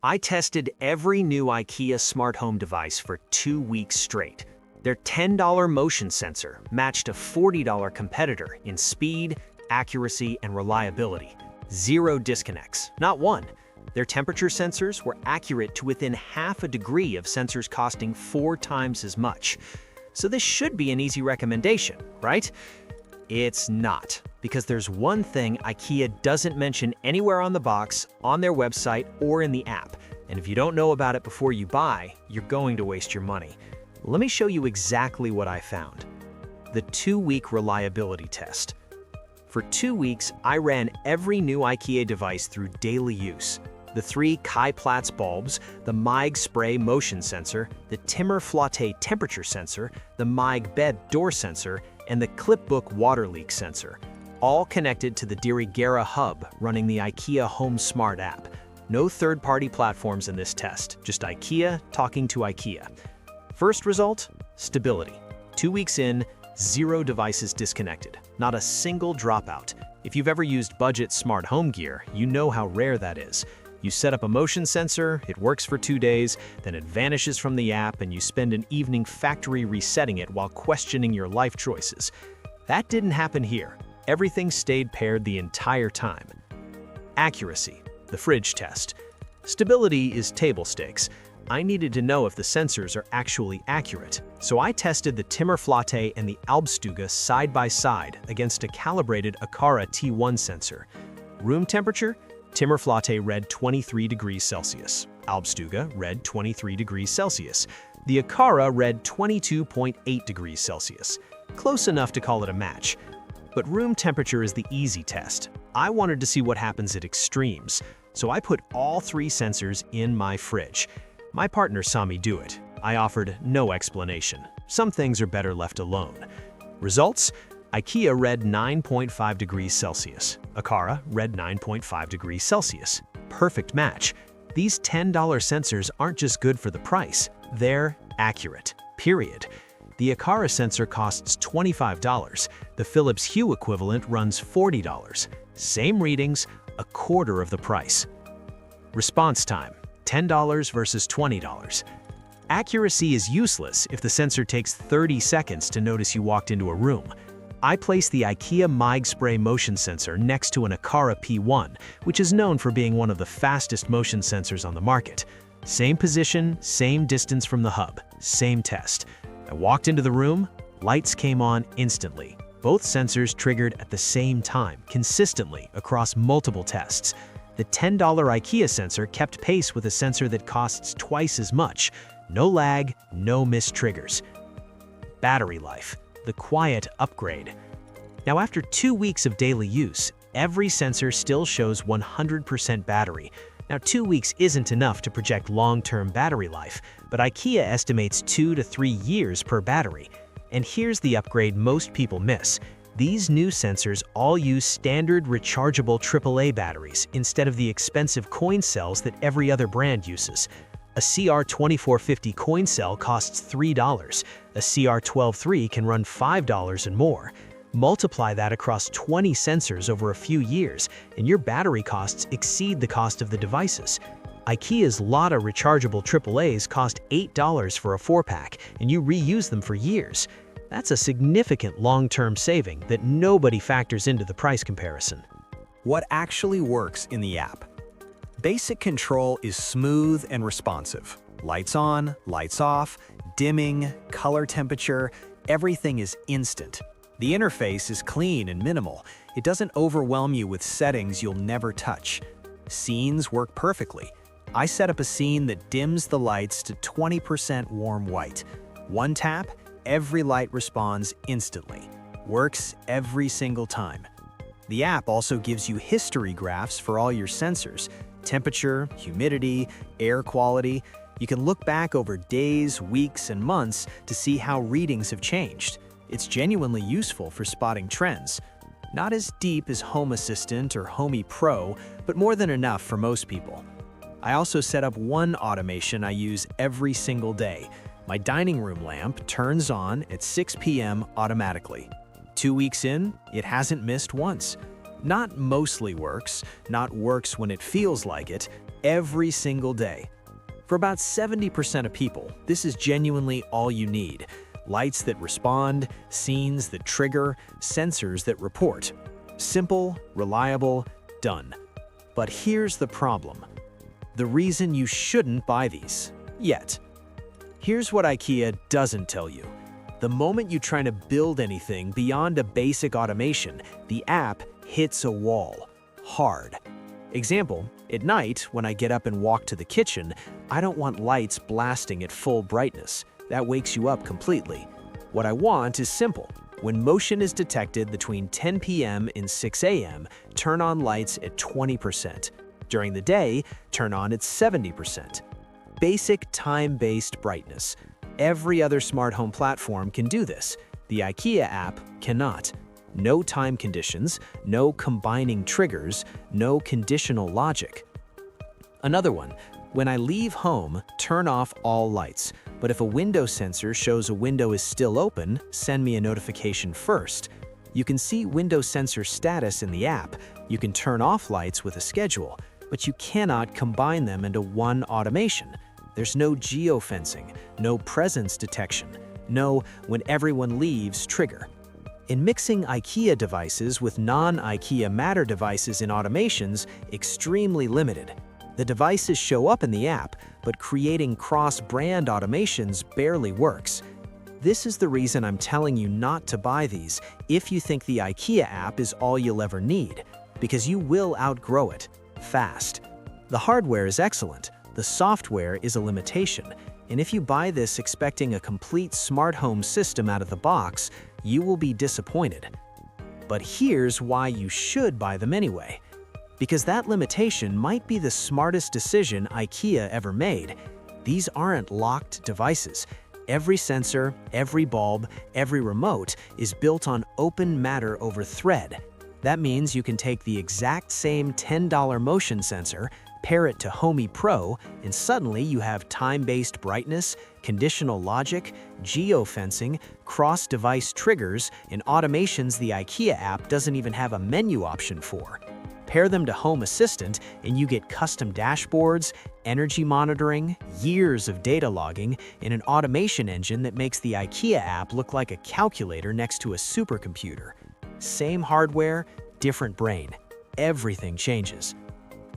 I tested every new IKEA smart home device for 2 weeks straight. Their $10 motion sensor matched a $40 competitor in speed, accuracy, and reliability. Zero disconnects, not one. Their temperature sensors were accurate to within half a degree of sensors costing 4 times as much. So this should be an easy recommendation, right? It's not, because there's one thing IKEA doesn't mention anywhere on the box, on their website, or in the app. And if you don't know about it before you buy, you're going to waste your money. Let me show you exactly what I found. The 2-week reliability test. For 2 weeks, I ran every new IKEA device through daily use. The 3 Kai Platz bulbs, the Meig spray motion sensor, the Timmer Flotte temperature sensor, the Meig bed door sensor, and the Clipbook water leak sensor, all connected to the Dirigera hub running the IKEA Home Smart app. No third-party platforms in this test, just IKEA talking to IKEA. First result, stability. 2 weeks in, 0 devices disconnected, not a single dropout. If you've ever used budget smart home gear, you know how rare that is. You set up a motion sensor, it works for 2 days, then it vanishes from the app and you spend an evening factory resetting it while questioning your life choices. That didn't happen here. Everything stayed paired the entire time. Accuracy, the fridge test. Stability is table stakes. I needed to know if the sensors are actually accurate, so I tested the Timmer Flotte and the Albstuga side by side against a calibrated Aqara T1 sensor. Room temperature? Timmer Flotte read 23 degrees Celsius. Albstuga read 23 degrees Celsius. The Aqara read 22.8 degrees Celsius. Close enough to call it a match. But room temperature is the easy test. I wanted to see what happens at extremes, so I put all 3 sensors in my fridge. My partner saw me do it. I offered no explanation. Some things are better left alone. Results? IKEA read 9.5 degrees Celsius. Aqara read 9.5 degrees Celsius. Perfect match. These $10 sensors aren't just good for the price, they're accurate, period. The Aqara sensor costs $25. The Philips Hue equivalent runs $40. Same readings, a quarter of the price. Response time, $10 versus $20. Accuracy is useless if the sensor takes 30 seconds to notice you walked into a room. I placed the IKEA Meig spray motion sensor next to an Aqara P1, which is known for being one of the fastest motion sensors on the market. Same position, same distance from the hub, same test. I walked into the room, lights came on instantly. Both sensors triggered at the same time, consistently across multiple tests. The $10 IKEA sensor kept pace with a sensor that costs twice as much. No lag, no missed triggers. Battery life. The quiet upgrade. Now, after 2 weeks of daily use, every sensor still shows 100% battery. Now, 2 weeks isn't enough to project long-term battery life, but IKEA estimates 2 to 3 years per battery. And here's the upgrade most people miss. These new sensors all use standard rechargeable AAA batteries instead of the expensive coin cells that every other brand uses. A CR2450 coin cell costs $3. A CR123 can run $5 and more. Multiply that across 20 sensors over a few years, and your battery costs exceed the cost of the devices. IKEA's Lotta rechargeable AAAs cost $8 for a 4-pack, and you reuse them for years. That's a significant long-term saving that nobody factors into the price comparison. What actually works in the app? Basic control is smooth and responsive. Lights on, lights off, dimming, color temperature, everything is instant. The interface is clean and minimal. It doesn't overwhelm you with settings you'll never touch. Scenes work perfectly. I set up a scene that dims the lights to 20% warm white. One tap, every light responds instantly. Works every single time. The app also gives you history graphs for all your sensors. Temperature, humidity, air quality. You can look back over days, weeks, and months to see how readings have changed. It's genuinely useful for spotting trends. Not as deep as Home Assistant or Homey Pro, but more than enough for most people. I also set up one automation I use every single day. My dining room lamp turns on at 6 p.m. automatically. 2 weeks in, it hasn't missed once. Not mostly works, not works when it feels like it, every single day. For about 70% of people, this is genuinely all you need. Lights that respond, scenes that trigger, sensors that report. Simple, reliable, done. But here's the problem. The reason you shouldn't buy these. Yet. Here's what IKEA doesn't tell you. The moment you try to build anything beyond a basic automation, the app hits a wall. Hard. Example, at night, when I get up and walk to the kitchen, I don't want lights blasting at full brightness. That wakes you up completely. What I want is simple. When motion is detected between 10 p.m. and 6 a.m., turn on lights at 20%. During the day, turn on at 70%. Basic time-based brightness. Every other smart home platform can do this. The IKEA app cannot. No time conditions, no combining triggers, no conditional logic. Another one, when I leave home, turn off all lights. But if a window sensor shows a window is still open, send me a notification first. You can see window sensor status in the app. You can turn off lights with a schedule, but you cannot combine them into one automation. There's no geofencing, no presence detection, no when everyone leaves trigger. In mixing IKEA devices with non-IKEA Matter devices in automations, extremely limited. The devices show up in the app, but creating cross-brand automations barely works. This is the reason I'm telling you not to buy these if you think the IKEA app is all you'll ever need, because you will outgrow it fast. The hardware is excellent, the software is a limitation, and if you buy this expecting a complete smart home system out of the box, you will be disappointed. But here's why you should buy them anyway. Because that limitation might be the smartest decision IKEA ever made. These aren't locked devices. Every sensor, every bulb, every remote is built on open Matter over Thread. That means you can take the exact same $10 motion sensor, pair it to Homey Pro, and suddenly you have time-based brightness, conditional logic, geofencing, cross-device triggers, and automations the IKEA app doesn't even have a menu option for. Pair them to Home Assistant, and you get custom dashboards, energy monitoring, years of data logging, and an automation engine that makes the IKEA app look like a calculator next to a supercomputer. Same hardware, different brain. Everything changes.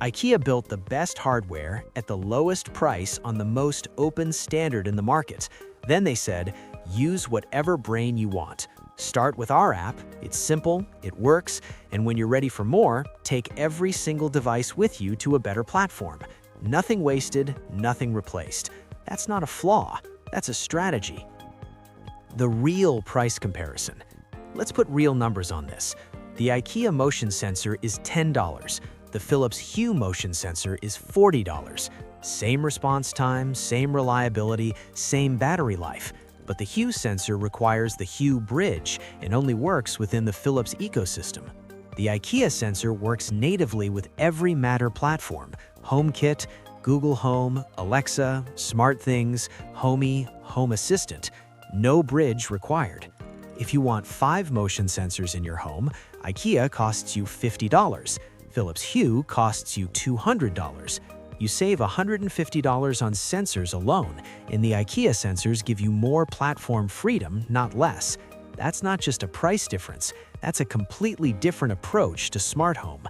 IKEA built the best hardware at the lowest price on the most open standard in the market. Then they said, use whatever brain you want. Start with our app, it's simple, it works, and when you're ready for more, take every single device with you to a better platform. Nothing wasted, nothing replaced. That's not a flaw, that's a strategy. The real price comparison. Let's put real numbers on this. The IKEA motion sensor is $10. The Philips Hue motion sensor is $40. Same response time, same reliability, same battery life. But the Hue sensor requires the Hue bridge and only works within the Philips ecosystem. The IKEA sensor works natively with every Matter platform: HomeKit, Google Home, Alexa, SmartThings, Homey, Home Assistant. No bridge required. If you want 5 motion sensors in your home, IKEA costs you $50. Philips Hue costs you $200. You save $150 on sensors alone, and the IKEA sensors give you more platform freedom, not less. That's not just a price difference, that's a completely different approach to smart home.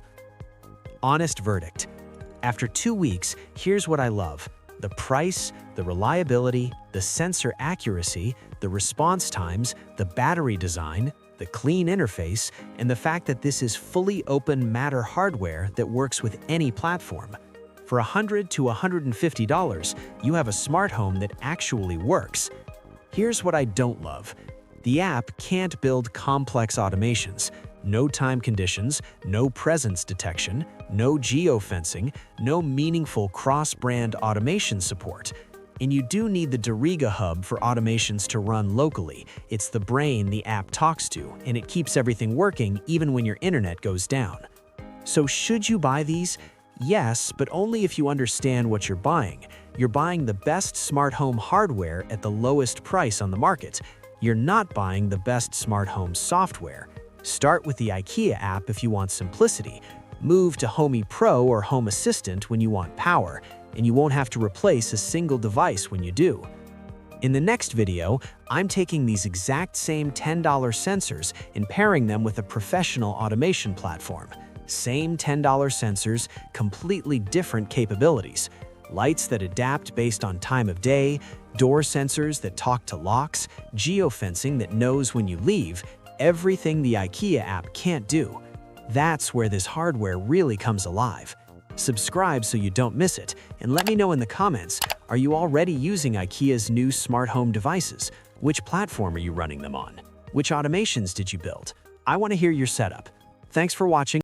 Honest verdict. After 2 weeks, here's what I love: the price, the reliability, the sensor accuracy, the response times, the battery design, the clean interface, and the fact that this is fully open Matter hardware that works with any platform. For $100 to $150, you have a smart home that actually works. Here's what I don't love. The app can't build complex automations. No time conditions, no presence detection, no geofencing, no meaningful cross-brand automation support. And you do need the Doriga hub for automations to run locally. It's the brain the app talks to, and it keeps everything working even when your internet goes down. So should you buy these? Yes, but only if you understand what you're buying. You're buying the best smart home hardware at the lowest price on the market. You're not buying the best smart home software. Start with the IKEA app if you want simplicity. Move to Homey Pro or Home Assistant when you want power, and you won't have to replace a single device when you do. In the next video, I'm taking these exact same $10 sensors and pairing them with a professional automation platform. Same $10 sensors, completely different capabilities. Lights that adapt based on time of day, door sensors that talk to locks, geofencing that knows when you leave, everything the IKEA app can't do. That's where this hardware really comes alive. Subscribe so you don't miss it, and let me know in the comments, are you already using IKEA's new smart home devices? Which platform are you running them on? Which automations did you build? I want to hear your setup. Thanks for watching.